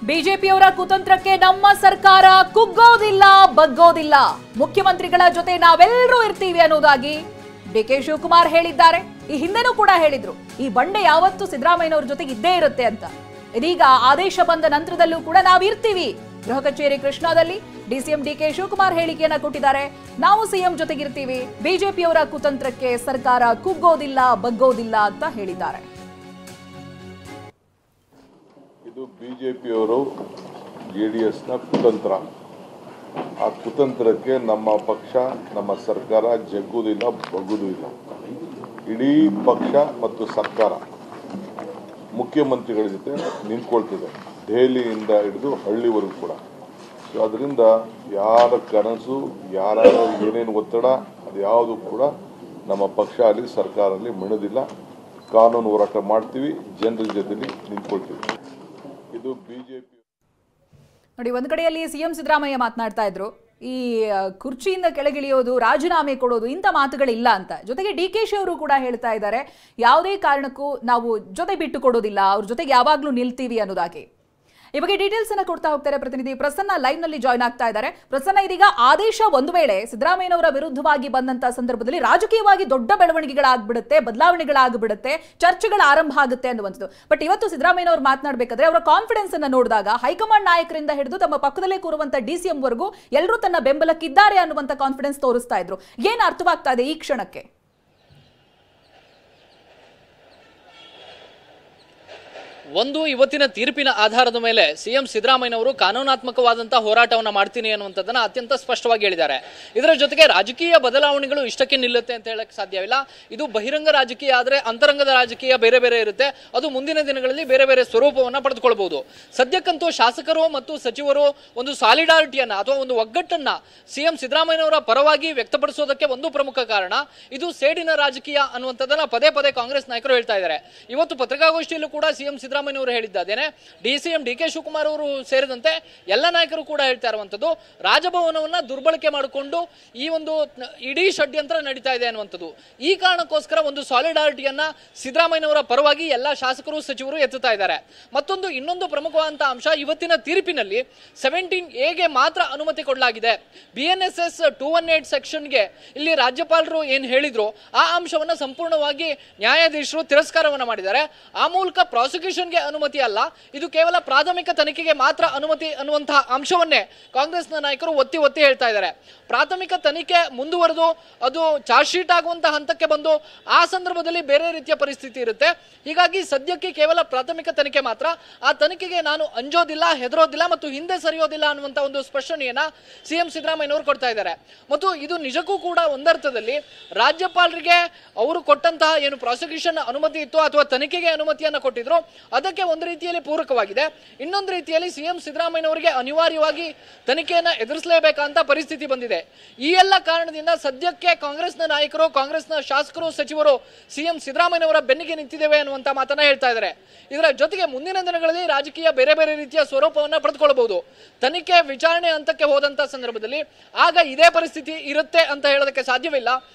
ಬಿಜೆಪಿಯವರ ಕುತಂತ್ರಕ್ಕೆ ನಮ್ಮ ಸರ್ಕಾರ ಕುಗ್ಗೋದಿಲ್ಲ, ಬಗ್ಗೋದಿಲ್ಲ. ಮುಖ್ಯಮಂತ್ರಿಗಳ ಜೊತೆ ನಾವೆಲ್ಲರೂ ಇರ್ತೀವಿ ಅನ್ನೋದಾಗಿ ಡಿಕೆ ಶಿವಕುಮಾರ್ ಹೇಳಿದ್ದಾರೆ. ಈ ಹಿಂದೆನೂ ಕೂಡ ಹೇಳಿದ್ರು, ಈ ಬಂಡೆ ಯಾವತ್ತೂ ಸಿದ್ದರಾಮಯ್ಯನವರ ಜೊತೆಗೆ ಇದ್ದೇ ಇರುತ್ತೆ ಅಂತ. ಇದೀಗ ಆದೇಶ ಬಂದ ನಂತರದಲ್ಲೂ ಕೂಡ ನಾವಿರ್ತೀವಿ. ಗೃಹ ಕಚೇರಿ ಕೃಷ್ಣಾದಲ್ಲಿ ಡಿಸಿಎಂ ಡಿಕೆ ಶಿವಕುಮಾರ್ ಹೇಳಿಕೆಯನ್ನ ಕೊಟ್ಟಿದ್ದಾರೆ. ನಾವು ಸಿಎಂ ಜೊತೆಗಿರ್ತೀವಿ, ಬಿಜೆಪಿಯವರ ಕುತಂತ್ರಕ್ಕೆ ಸರ್ಕಾರ ಕುಗ್ಗೋದಿಲ್ಲ, ಬಗ್ಗೋದಿಲ್ಲ ಅಂತ ಹೇಳಿದ್ದಾರೆ. ಇದು ಬಿಜೆಪಿಯವರು ಜೆಡಿಎಸ್ನ ಕುತಂತ್ರ. ಆ ಕುತಂತ್ರಕ್ಕೆ ನಮ್ಮ ಪಕ್ಷ, ನಮ್ಮ ಸರ್ಕಾರ ಜಗ್ಗುವುದಿಲ್ಲ, ಬಗ್ಗುವುದಿಲ್ಲ. ಇಡೀ ಪಕ್ಷ ಮತ್ತು ಸರ್ಕಾರ ಮುಖ್ಯಮಂತ್ರಿಗಳ ಜೊತೆ ನಿಂತ್ಕೊಳ್ತಿದೆ, ದೆಹಲಿಯಿಂದ ಹಿಡಿದು ಹಳ್ಳಿವರೆಗೂ ಕೂಡ. ಸೊ ಅದರಿಂದ ಯಾರ ಕನಸು, ಯಾರ ಏನೇನು ಒತ್ತಡ, ಅದು ಯಾವುದು ಕೂಡ ನಮ್ಮ ಪಕ್ಷ ಅಲ್ಲಿ ಸರ್ಕಾರದಲ್ಲಿ ಮಿಣೋದಿಲ್ಲ. ಕಾನೂನು ಹೋರಾಟ ಮಾಡ್ತೀವಿ, ಜನರ ಜೊತೆಲಿ ನಿಂತ್ಕೊಳ್ತೀವಿ. ಇದು ಬಿಜೆಪಿ. ನೋಡಿ, ಒಂದು ಕಡೆಯಲ್ಲಿ ಸಿಎಂ ಸಿದ್ದರಾಮಯ್ಯ ಮಾತನಾಡ್ತಾ ಇದ್ರು, ಈ ಕುರ್ಚಿಯಿಂದ ಕೆಳಗಿಳಿಯೋದು, ರಾಜೀನಾಮೆ ಕೊಡೋದು, ಇಂಥ ಮಾತುಗಳಿಲ್ಲ ಅಂತ. ಜೊತೆಗೆ ಡಿ ಕೆ ಶಿ ಅವರು ಕೂಡ ಹೇಳ್ತಾ ಇದ್ದಾರೆ, ಯಾವುದೇ ಕಾರಣಕ್ಕೂ ನಾವು ಜೊತೆ ಬಿಟ್ಟು ಕೊಡೋದಿಲ್ಲ, ಅವ್ರ ಜೊತೆಗೆ ಯಾವಾಗ್ಲೂ ನಿಲ್ತೀವಿ ಅನ್ನೋದಾಗಿ. ಈ ಬಗ್ಗೆ ಡೀಟೇಲ್ಸ್ ಅನ್ನ ಕೊಡ್ತಾ ಹೋಗ್ತಾರೆ ಪ್ರತಿನಿಧಿ ಪ್ರಸನ್ನ ಲೈವ್ ನಲ್ಲಿ ಜಾಯ್ನ್ ಆಗ್ತಾ ಇದ್ದಾರೆ. ಪ್ರಸನ್ನ, ಇದೀಗ ಆದೇಶ ಒಂದು ವೇಳೆ ಸಿದ್ದರಾಮಯ್ಯನವರ ವಿರುದ್ಧವಾಗಿ ಬಂದಂತ ಸಂದರ್ಭದಲ್ಲಿ ರಾಜಕೀಯವಾಗಿ ದೊಡ್ಡ ಬೆಳವಣಿಗೆಗಳಾಗ್ಬಿಡುತ್ತೆ, ಬದಲಾವಣೆಗಳಾಗ್ಬಿಡುತ್ತೆ, ಚರ್ಚೆಗಳ ಆರಂಭ ಆಗುತ್ತೆ ಅನ್ನುವಂಥದ್ದು. ಬಟ್ ಇವತ್ತು ಸಿದ್ದರಾಮಯ್ಯನವರು ಮಾತನಾಡಬೇಕಾದ್ರೆ ಅವರ ಕಾನ್ಫಿಡೆನ್ಸ್ ಅನ್ನ ನೋಡಿದಾಗ ಹೈಕಮಾಂಡ್ ನಾಯಕರಿಂದ ಹಿಡಿದು ತಮ್ಮ ಪಕ್ಕದಲ್ಲೇ ಕೂರುವಂತ ಡಿಸಿಎಂ ವರೆಗೂ ಎಲ್ಲರೂ ತನ್ನ ಬೆಂಬಲಕ್ಕಿದ್ದಾರೆ ಅನ್ನುವಂತ ಕಾನ್ಫಿಡೆನ್ಸ್ ತೋರಿಸ್ತಾ ಇದ್ರು. ಏನ್ ಅರ್ಥವಾಗ್ತಾ ಇದೆ ಈ ಕ್ಷಣಕ್ಕೆ? ಒಂದು, ಇವತ್ತಿನ ತೀರ್ಪಿನ ಆಧಾರದ ಮೇಲೆ ಸಿಎಂ ಸಿದ್ದರಾಮಯ್ಯನವರು ಕಾನೂನಾತ್ಮಕವಾದಂತಹ ಹೋರಾಟವನ್ನು ಮಾಡ್ತೀನಿ ಅನ್ನುವಂಥದ್ದನ್ನ ಅತ್ಯಂತ ಸ್ಪಷ್ಟವಾಗಿ ಹೇಳಿದ್ದಾರೆ. ಇದರ ಜೊತೆಗೆ ರಾಜಕೀಯ ಬದಲಾವಣೆಗಳು ಇಷ್ಟಕ್ಕೆ ನಿಲ್ಲುತ್ತೆ ಅಂತ ಹೇಳಕ್ ಸಾಧ್ಯವಿಲ್ಲ. ಇದು ಬಹಿರಂಗ ರಾಜಕೀಯ ಆದರೆ ಅಂತರಂಗದ ರಾಜಕೀಯ ಬೇರೆ ಬೇರೆ ಇರುತ್ತೆ. ಅದು ಮುಂದಿನ ದಿನಗಳಲ್ಲಿ ಬೇರೆ ಬೇರೆ ಸ್ವರೂಪವನ್ನು ಪಡೆದುಕೊಳ್ಬಹುದು. ಸದ್ಯಕ್ಕಂತೂ ಶಾಸಕರು ಮತ್ತು ಸಚಿವರು ಒಂದು ಸಾಲಿಡಾರಿಟಿಯನ್ನ ಅಥವಾ ಒಂದು ಒಗ್ಗಟ್ಟನ್ನ ಸಿಎಂ ಸಿದ್ದರಾಮಯ್ಯನವರ ಪರವಾಗಿ ವ್ಯಕ್ತಪಡಿಸೋದಕ್ಕೆ ಒಂದು ಪ್ರಮುಖ ಕಾರಣ. ಇದು ಸೇಡಿನ ರಾಜಕೀಯ ಅನ್ನುವಂಥದ್ದನ್ನ ಪದೇ ಪದೇ ಕಾಂಗ್ರೆಸ್ ನಾಯಕರು ಹೇಳ್ತಾ ಇದ್ದಾರೆ. ಇವತ್ತು ಪತ್ರಿಕಾಗೋಷ್ಠಿಯಲ್ಲೂ ಕೂಡ ಸಿಎಂ ಸಿದ್ದರಾಮಯ್ಯನವರು ಹೇಳಿದ್ದಾದೇನೆ, ಡಿಸಿಎಂ ಡಿಕೆ ಶಿವಕುಮಾರ್ ಅವರು ಸೇರಿದಂತೆ ಎಲ್ಲ ನಾಯಕರು ಕೂಡ ಹೇಳ್ತಾ ಇರುವಂತದ್ದು, ರಾಜಭವನವನ್ನ ದುರ್ಬಳಕೆ ಮಾಡಿಕೊಂಡು ಈ ಒಂದು ಇಡೀ ಷಡ್ಯಂತ್ರ ನಡೀತಾ ಇದೆ ಅನ್ನುವಂಥದ್ದು. ಈ ಕಾರಣಕ್ಕೋಸ್ಕರ ಒಂದು ಸಾಲಿಡಾರಿಟಿಯನ್ನ ಸಿದ್ದರಾಮಯ್ಯನವರ ಪರವಾಗಿ ಎಲ್ಲ ಶಾಸಕರು ಸಚಿವರು ಎತ್ತುತ್ತಾ ಇದ್ದಾರೆ. ಇನ್ನೊಂದು ಪ್ರಮುಖವಾದಂತಹ ಅಂಶ, ಇವತ್ತಿನ ತೀರ್ಪಿನಲ್ಲಿ 17A ಮಾತ್ರ ಅನುಮತಿ ಕೊಡಲಾಗಿದೆ. BNSS 218 ಸೆಕ್ಷನ್ಗೆ ಇಲ್ಲಿ ರಾಜ್ಯಪಾಲರು ಏನ್ ಹೇಳಿದ್ರು ಆ ಅಂಶವನ್ನ ಸಂಪೂರ್ಣವಾಗಿ ನ್ಯಾಯಾಧೀಶರು ತಿರಸ್ಕಾರವನ್ನ ಮಾಡಿದ್ದಾರೆ. ಆ ಮೂಲಕ ಪ್ರಾಸಿಕ್ಯೂಷನ್ಗೆ ಅನುಮತಿ ಅಲ್ಲ, ಇದು ಕೇವಲ ಪ್ರಾಥಮಿಕ ತನಿಖೆಗೆ ಮಾತ್ರ ಅನುಮತಿ ಅನ್ನುವಂತಹ ಅಂಶವನ್ನೇ ಕಾಂಗ್ರೆಸ್ನ ನಾಯಕರು ಒತ್ತಿ ಒತ್ತಿ ಹೇಳ್ತಾ ಇದ್ದಾರೆ. ಪ್ರಾಥಮಿಕ ತನಿಖೆ ಮುಂದುವರೆದು ಅದು ಚಾರ್ಜ್ ಶೀಟ್ ಆಗುವಂತಹ ಹಂತಕ್ಕೆ ಬಂದು ಆ ಸಂದರ್ಭದಲ್ಲಿ ಬೇರೆ ರೀತಿಯ ಪರಿಸ್ಥಿತಿ ಇರುತ್ತೆ. ಹೀಗಾಗಿ ಸದ್ಯಕ್ಕೆ ಕೇವಲ ಪ್ರಾಥಮಿಕ ತನಿಖೆ ಮಾತ್ರ. ಆ ತನಿಖೆಗೆ ನಾನು ಅಂಜೋದಿಲ್ಲ, ಹೆದರೋದಿಲ್ಲ ಮತ್ತು ಹಿಂದೆ ಸರಿಯೋದಿಲ್ಲ ಅನ್ನುವಂತ ಒಂದು ಸ್ಪಷ್ಟನೆಯನ್ನ ಸಿಎಂ ಸಿದ್ದರಾಮಯ್ಯನವರು ಕೊಡ್ತಾ ಇದ್ದಾರೆ. ಮತ್ತು ಇದು ನಿಜಕ್ಕೂ ಕೂಡ ಒಂದರ್ಥದಲ್ಲಿ ರಾಜ್ಯಪಾಲರಿಗೆ ಅವರು ಕೊಟ್ಟಂತಹ ಏನು ಪ್ರಾಸಿಕ್ಯೂಷನ್ ಅನುಮತಿ ಇತ್ತು ಅಥವಾ ತನಿಖೆಗೆ ಅನುಮತಿಯನ್ನ ಕೊಟ್ಟಿದ್ರು ಅದಕ್ಕೆ ಒಂದು ರೀತಿಯಲ್ಲಿ ಪೂರಕವಾಗಿದೆ. ಇನ್ನೊಂದು ರೀತಿಯಲ್ಲಿ ಸಿಎಂ ಸಿದ್ದರಾಮಯ್ಯನವರಿಗೆ ಅನಿವಾರ್ಯವಾಗಿ ತನಿಖೆಯನ್ನ ಎದುರಿಸಲೇಬೇಕಂತ ಪರಿಸ್ಥಿತಿ ಬಂದಿದೆ. ಈ ಎಲ್ಲ ಕಾರಣದಿಂದ ಸದ್ಯಕ್ಕೆ ಕಾಂಗ್ರೆಸ್ನ ನಾಯಕರು, ಕಾಂಗ್ರೆಸ್ನ ಶಾಸಕರು, ಸಚಿವರು ಸಿಎಂ ಸಿದ್ದರಾಮಯ್ಯನವರ ಬೆನ್ನಿಗೆ ನಿಂತಿದ್ದೇವೆ ಅನ್ನುವಂತ ಮಾತನ್ನ ಹೇಳ್ತಾ ಇದ್ದಾರೆ. ಇದರ ಜೊತೆಗೆ ಮುಂದಿನ ದಿನಗಳಲ್ಲಿ ರಾಜಕೀಯ ಬೇರೆ ಬೇರೆ ರೀತಿಯ ಸ್ವರೂಪವನ್ನ ಪಡೆದುಕೊಳ್ಳಬಹುದು. ತನಿಖೆ ವಿಚಾರಣೆ ಹಂತಕ್ಕೆ ಹೋದಂತ ಸಂದರ್ಭದಲ್ಲಿ ಆಗ ಇದೇ ಪರಿಸ್ಥಿತಿ ಇರುತ್ತೆ ಅಂತ ಹೇಳೋದಕ್ಕೆ ಸಾಧ್ಯವಿಲ್ಲ.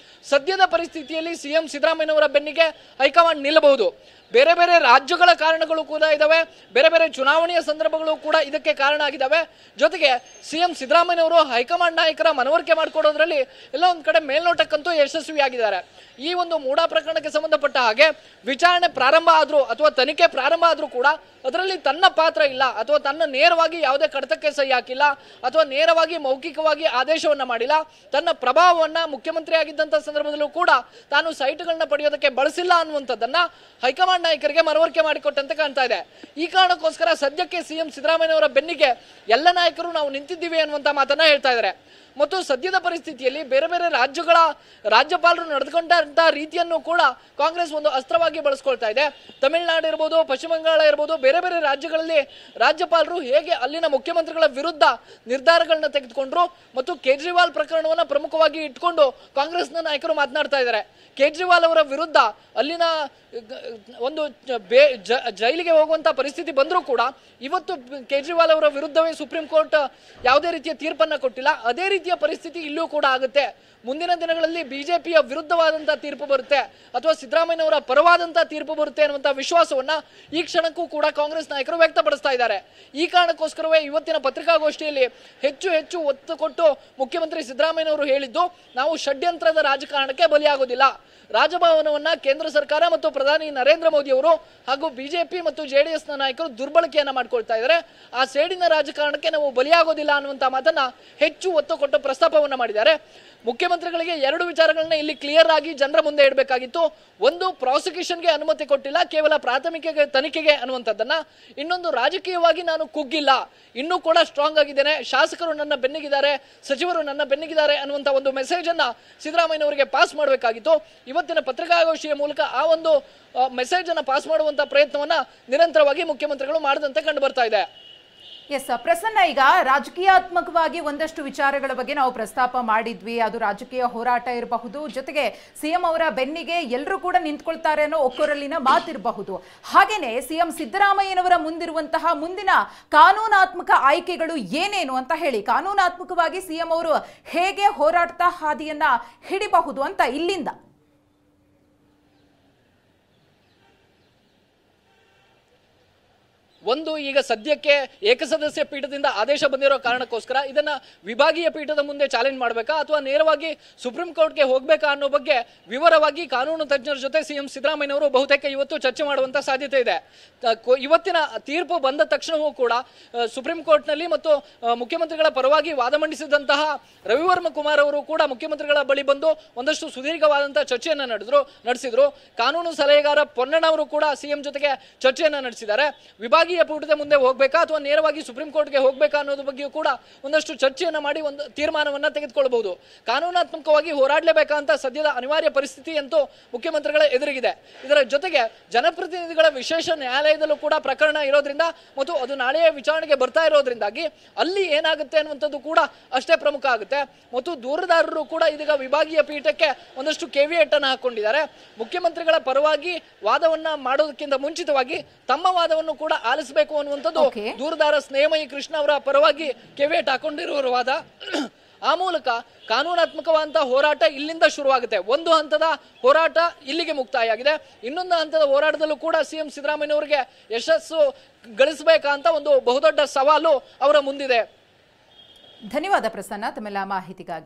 ಸದ್ಯದ ಪರಿಸ್ಥಿತಿಯಲ್ಲಿ ಸಿಎಂ ಸಿದ್ದರಾಮಯ್ಯನವರ ಬೆನ್ನಿಗೆ ಹೈಕಮಾಂಡ್ ನಿಲ್ಲಬಹುದು. ಬೇರೆ ಬೇರೆ ರಾಜ್ಯಗಳ ಕಾರಣಗಳು ಕೂಡ ಇದಾವೆ, ಬೇರೆ ಬೇರೆ ಚುನಾವಣೆಯ ಸಂದರ್ಭಗಳು ಕೂಡ ಇದಕ್ಕೆ ಕಾರಣ ಆಗಿದ್ದಾವೆ. ಜೊತೆಗೆ ಸಿಎಂ ಸಿದ್ದರಾಮಯ್ಯನವರು ಹೈಕಮಾಂಡ್ ನಾಯಕರ ಮನವರಿಕೆ ಮಾಡಿಕೊಡೋದ್ರಲ್ಲಿ ಎಲ್ಲ ಒಂದ್ ಕಡೆ ಮೇಲ್ನೋಟಕ್ಕಂತೂ ಯಶಸ್ವಿಯಾಗಿದ್ದಾರೆ. ಈ ಒಂದು ಮೂಡಾ ಪ್ರಕರಣಕ್ಕೆ ಸಂಬಂಧಪಟ್ಟ ಹಾಗೆ ವಿಚಾರಣೆ ಪ್ರಾರಂಭ ಆದ್ರೂ ಅಥವಾ ತನಿಖೆ ಪ್ರಾರಂಭ ಆದ್ರೂ ಕೂಡ ಅದರಲ್ಲಿ ತನ್ನ ಪಾತ್ರ ಇಲ್ಲ ಅಥವಾ ತನ್ನ ನೇರವಾಗಿ ಯಾವುದೇ ಕಡತಕ್ಕೆ ಸಹಿ ಹಾಕಿಲ್ಲ ಅಥವಾ ನೇರವಾಗಿ ಮೌಖಿಕವಾಗಿ ಆದೇಶವನ್ನ ಮಾಡಿಲ್ಲ. ತನ್ನ ಪ್ರಭಾವವನ್ನ ಮುಖ್ಯಮಂತ್ರಿ ಆಗಿದ್ದಂತ ಸಂದರ್ಭದಲ್ಲೂ ಕೂಡ ತಾನು ಸೈಟ್ಗಳನ್ನ ಪಡೆಯೋದಕ್ಕೆ ಬಳಸಿಲ್ಲ ಅನ್ನುವಂಥದ್ದನ್ನ ಹೈಕಮಾಂಡ್ ನಾಯಕರಿಗೆ ಮನವರಿಕೆ ಮಾಡಿಕೊಟ್ಟಂತೆ ಕಾಣ್ತಾ ಇದೆ. ಈ ಕಾರಣಕ್ಕೋಸ್ಕರ ಸದ್ಯಕ್ಕೆ ಸಿಎಂ ಸಿದ್ದರಾಮಯ್ಯನವರ ಬೆನ್ನಿಗೆ ಎಲ್ಲ ನಾಯಕರು ನಾವು ನಿಂತಿದ್ದೀವಿ ಅನ್ನುವಂತ ಮಾತನ್ನ ಹೇಳ್ತಾ ಇದ್ದಾರೆ. ಮತ್ತು ಸದ್ಯದ ಪರಿಸ್ಥಿತಿಯಲ್ಲಿ ಬೇರೆ ಬೇರೆ ರಾಜ್ಯಗಳ ರಾಜ್ಯಪಾಲರು ನಡೆದುಕೊಂಡಂತಹ ರೀತಿಯನ್ನು ಕೂಡ ಕಾಂಗ್ರೆಸ್ ಒಂದು ಅಸ್ತ್ರವಾಗಿ ಬಳಸ್ಕೊಳ್ತಾ ಇದೆ. ತಮಿಳುನಾಡು ಇರ್ಬೋದು, ಪಶ್ಚಿಮ ಬಂಗಾಳ ಇರ್ಬೋದು, ಬೇರೆ ಬೇರೆ ರಾಜ್ಯಗಳಲ್ಲಿ ರಾಜ್ಯಪಾಲರು ಹೇಗೆ ಅಲ್ಲಿನ ಮುಖ್ಯಮಂತ್ರಿಗಳ ವಿರುದ್ಧ ನಿರ್ಧಾರಗಳನ್ನ ತೆಗೆದುಕೊಂಡ್ರು ಮತ್ತು ಕೇಜ್ರಿವಾಲ್ ಪ್ರಕರಣವನ್ನ ಪ್ರಮುಖವಾಗಿ ಇಟ್ಕೊಂಡು ಕಾಂಗ್ರೆಸ್ನ ನಾಯಕರು ಮಾತನಾಡ್ತಾ ಇದ್ದಾರೆ. ಕೇಜ್ರಿವಾಲ್ ಅವರ ವಿರುದ್ಧ ಅಲ್ಲಿನ ಒಂದು ಜೈಲಿಗೆ ಹೋಗುವಂತ ಪರಿಸ್ಥಿತಿ ಬಂದರೂ ಕೂಡ ಇವತ್ತು ಕೇಜ್ರಿವಾಲ್ ಅವರ ವಿರುದ್ಧವೇ ಸುಪ್ರೀಂ ಕೋರ್ಟ್ ಯಾವುದೇ ರೀತಿಯ ತೀರ್ಪನ್ನ ಕೊಟ್ಟಿಲ್ಲ. ಅದೇ ರೀತಿ ರೀತಿಯ ಪರಿಸ್ಥಿತಿ ಇಲ್ಲೂ ಕೂಡ ಆಗುತ್ತೆ. ಮುಂದಿನ ದಿನಗಳಲ್ಲಿ ಬಿಜೆಪಿಯ ವಿರುದ್ಧವಾದಂತಹ ತೀರ್ಪು ಬರುತ್ತೆ ಅಥವಾ ಸಿದ್ದರಾಮಯ್ಯನವರ ಪರವಾದಂತಹ ತೀರ್ಪು ಬರುತ್ತೆ ಅನ್ನುವಂತಹ ವಿಶ್ವಾಸವನ್ನ ಈ ಕ್ಷಣಕ್ಕೂ ಕೂಡ ಕಾಂಗ್ರೆಸ್ ನಾಯಕರು ವ್ಯಕ್ತಪಡಿಸ್ತಾ ಇದ್ದಾರೆ. ಈ ಕಾರಣಕ್ಕೋಸ್ಕರವೇ ಇವತ್ತಿನ ಪತ್ರಿಕಾಗೋಷ್ಠಿಯಲ್ಲಿ ಹೆಚ್ಚು ಒತ್ತು ಕೊಟ್ಟು ಮುಖ್ಯಮಂತ್ರಿ ಸಿದ್ದರಾಮಯ್ಯನವರು ಹೇಳಿದ್ದು, ನಾವು ಷಡ್ಯಂತ್ರದ ರಾಜಕಾರಣಕ್ಕೆ ಬಲಿಯಾಗೋದಿಲ್ಲ. ರಾಜಭವನವನ್ನ ಕೇಂದ್ರ ಸರ್ಕಾರ ಮತ್ತು ಪ್ರಧಾನಿ ನರೇಂದ್ರ ಮೋದಿ ಅವರು ಹಾಗೂ ಬಿಜೆಪಿ ಮತ್ತು ಜೆಡಿಎಸ್ ನ ನಾಯಕರು ದುರ್ಬಳಕೆಯನ್ನ ಮಾಡ್ಕೊಳ್ತಾ ಇದ್ದಾರೆ. ಆ ಸೇಡಿನ ರಾಜಕಾರಣಕ್ಕೆ ನಾವು ಬಲಿಯಾಗೋದಿಲ್ಲ ಅನ್ನುವಂತ ಮಾತನ್ನ ಹೆಚ್ಚು ಒತ್ತು ಕೊಟ್ಟು ಪ್ರಸ್ತಾಪವನ್ನ ಮಾಡಿದ್ದಾರೆ. ಮುಖ್ಯಮಂತ್ರಿಗಳಿಗೆ ಎರಡು ವಿಚಾರಗಳನ್ನ ಇಲ್ಲಿ ಕ್ಲಿಯರ್ ಆಗಿ ಜನರ ಮುಂದೆ ಇಡಬೇಕಾಗಿತ್ತು. ಒಂದು, ಪ್ರಾಸಿಕ್ಯೂಷನ್ಗೆ ಅನುಮತಿ ಕೊಟ್ಟಿಲ್ಲ, ಕೇವಲ ಪ್ರಾಥಮಿಕ ತನಿಖೆಗೆ ಅನ್ನುವಂಥದ್ದನ್ನ. ಇನ್ನೊಂದು, ರಾಜಕೀಯವಾಗಿ ನಾನು ಕುಗ್ಗಿಲ್ಲ, ಇನ್ನೂ ಕೂಡ ಸ್ಟ್ರಾಂಗ್ ಆಗಿದ್ದೇನೆ, ಶಾಸಕರು ನನ್ನ ಬೆನ್ನಿಗಿದ್ದಾರೆ, ಸಚಿವರು ನನ್ನ ಬೆನ್ನಿಗಿದ್ದಾರೆ ಅನ್ನುವಂಥ ಒಂದು ಮೆಸೇಜ್ ಅನ್ನ ಸಿದ್ದರಾಮಯ್ಯನವರಿಗೆ ಪಾಸ್ ಮಾಡಬೇಕಾಗಿತ್ತು. ಇವತ್ತಿನ ಪತ್ರಿಕಾಗೋಷ್ಠಿಯ ಮೂಲಕ ಆ ಒಂದು ಮೆಸೇಜ್ ಅನ್ನ ಪಾಸ್ ಮಾಡುವಂತ ಪ್ರಯತ್ನವನ್ನ ನಿರಂತರವಾಗಿ ಮುಖ್ಯಮಂತ್ರಿಗಳು ಮಾಡದಂತೆ ಕಂಡು ಬರ್ತಾ ಇದೆ. ಎಸ್ ಪ್ರಸನ್ನ, ಈಗ ರಾಜಕೀಯಾತ್ಮಕವಾಗಿ ಒಂದಷ್ಟು ವಿಚಾರಗಳ ಬಗ್ಗೆ ನಾವು ಪ್ರಸ್ತಾಪ ಮಾಡಿದ್ವಿ. ಅದು ರಾಜಕೀಯ ಹೋರಾಟ ಇರಬಹುದು, ಜೊತೆಗೆ ಸಿಎಂ ಅವರ ಬೆನ್ನಿಗೆ ಎಲ್ಲರೂ ಕೂಡ ನಿಂತ್ಕೊಳ್ತಾರೆ ಅನ್ನೋ ಒಕ್ಕೊರಲಿನ ಮಾತಿರಬಹುದು. ಹಾಗೇನೆ ಸಿಎಂ ಸಿದ್ದರಾಮಯ್ಯನವರ ಮುಂದಿರುವಂತಹ ಮುಂದಿನ ಕಾನೂನಾತ್ಮಕ ಆಯ್ಕೆಗಳು ಏನೇನು ಅಂತ ಹೇಳಿ, ಕಾನೂನಾತ್ಮಕವಾಗಿ ಸಿಎಂ ಅವರು ಹೇಗೆ ಹೋರಾಟದ ಹಾದಿಯನ್ನ ಹಿಡಿಬಹುದು ಅಂತ ಇಲ್ಲಿಂದ. ಒಂದು, ಈಗ ಸದ್ಯಕ್ಕೆ ಏಕಸದಸ್ಯ ಪೀಠದಿಂದ ಆದೇಶ ಬಂದಿರೋ ಕಾರಣಕ್ಕೋಸ್ಕರ ಇದನ್ನ ವಿಭಾಗೀಯ ಪೀಠದ ಮುಂದೆ ಚಾಲೆಂಜ್ ಮಾಡಬೇಕಾ ಅಥವಾ ನೇರವಾಗಿ ಸುಪ್ರೀಂ ಕೋರ್ಟ್ಗೆ ಹೋಗ್ಬೇಕಾ ಅನ್ನೋ ಬಗ್ಗೆ ವಿವರವಾಗಿ ಕಾನೂನು ತಜ್ಞರ ಜೊತೆ ಸಿಎಂ ಸಿದ್ದರಾಮಯ್ಯನವರು ಬಹುತೇಕ ಇವತ್ತು ಚರ್ಚೆ ಮಾಡುವಂತ ಸಾಧ್ಯತೆ ಇದೆ. ಇವತ್ತಿನ ತೀರ್ಪು ಬಂದ ತಕ್ಷಣವೂ ಕೂಡ ಸುಪ್ರೀಂ ಕೋರ್ಟ್ನಲ್ಲಿ ಮತ್ತು ಮುಖ್ಯಮಂತ್ರಿಗಳ ಪರವಾಗಿ ವಾದ ಮಂಡಿಸಿದಂತಹ ರವಿವರ್ಮ ಕುಮಾರ್ ಅವರು ಕೂಡ ಮುಖ್ಯಮಂತ್ರಿಗಳ ಬಳಿ ಬಂದು ಒಂದಷ್ಟು ಸುದೀರ್ಘವಾದಂತಹ ಚರ್ಚೆಯನ್ನ ನಡೆಸಿದ್ರು. ಕಾನೂನು ಸಲಹೆಗಾರ ಪೊನ್ನಣ್ಣ ಅವರು ಕೂಡ ಸಿಎಂ ಜೊತೆಗೆ ಚರ್ಚೆಯನ್ನ ನಡೆಸಿದ್ದಾರೆ. ವಿಭಾಗೀಯ ಪೀಠದ ಮುಂದೆ ಹೋಗ್ಬೇಕಾ ಅಥವಾ ನೇರವಾಗಿ ಸುಪ್ರೀಂ ಕೋರ್ಟ್ಗೆ ಹೋಗ್ಬೇಕಾ ಅನ್ನೋದ್ರ ಬಗ್ಗೆಯೂ ಕೂಡ ಒಂದಷ್ಟು ಚರ್ಚೆಯನ್ನ ಮಾಡಿ ಒಂದು ತೀರ್ಮಾನವನ್ನ ತೆಗೆದುಕೊಳ್ಳಬಹುದು. ಕಾನೂನಾತ್ಮಕವಾಗಿ ಹೋರಾಡಲೇಬೇಕಾ ಅಂತ ಸದ್ಯದ ಅನಿವಾರ್ಯ ಪರಿಸ್ಥಿತಿ ಅಂತೂ ಮುಖ್ಯಮಂತ್ರಿಗಳ ಎದುರಿಗಿದೆ. ಇದರ ಜೊತೆಗೆ ಜನಪ್ರತಿನಿಧಿಗಳ ವಿಶೇಷ ನ್ಯಾಯಾಲಯದಲ್ಲೂ ಕೂಡ ಪ್ರಕರಣ ಇರೋದ್ರಿಂದ ಮತ್ತು ಅದು ನಾಳೆಯ ವಿಚಾರಣೆಗೆ ಬರ್ತಾ ಇರೋದ್ರಿಂದಾಗಿ ಅಲ್ಲಿ ಏನಾಗುತ್ತೆ ಅನ್ನುವಂಥದ್ದು ಕೂಡ ಅಷ್ಟೇ ಪ್ರಮುಖ ಆಗುತ್ತೆ. ಮತ್ತು ದೂರದಾರರು ಕೂಡ ಇದೀಗ ವಿಭಾಗೀಯ ಪೀಠಕ್ಕೆ ಒಂದಷ್ಟು ಕೆವಿಯೇಟ್ ಅನ್ನು ಹಾಕೊಂಡಿದ್ದಾರೆ. ಮುಖ್ಯಮಂತ್ರಿಗಳ ಪರವಾಗಿ ವಾದವನ್ನ ಮಾಡೋದಕ್ಕಿಂತ ಮುಂಚಿತವಾಗಿ ತಮ್ಮ ವಾದವನ್ನು ಕೂಡ ಆಲಿಸಬೇಕು ಅನ್ನುವಂಥದ್ದು ದೂರದಾರ ಸ್ನೇಹಮಯಿ ಕೃಷ್ಣ ಅವರ ಪರವಾಗಿ ಕೆವಿಯೇಟ್ ಹಾಕೊಂಡಿರುವ ವಾದ. ಆ ಮೂಲಕ ಕಾನೂನಾತ್ಮಕವಾದಂತಹ ಹೋರಾಟ ಇಲ್ಲಿಂದ ಶುರುವಾಗುತ್ತೆ. ಒಂದು ಹಂತದ ಹೋರಾಟ ಇಲ್ಲಿಗೆ ಮುಕ್ತಾಯ ಆಗಿದೆ. ಇನ್ನೊಂದು ಹಂತದ ಹೋರಾಟದಲ್ಲೂ ಕೂಡ ಸಿಎಂ ಸಿದ್ದರಾಮಯ್ಯನವರಿಗೆ ಯಶಸ್ಸು ಗಳಿಸಬೇಕಂತ ಒಂದು ಬಹುದೊಡ್ಡ ಸವಾಲು ಅವರ ಮುಂದಿದೆ. ಧನ್ಯವಾದ ಪ್ರಸನ್ನ, ತಮ್ಮೆಲ್ಲ ಮಾಹಿತಿಗಾಗಿ.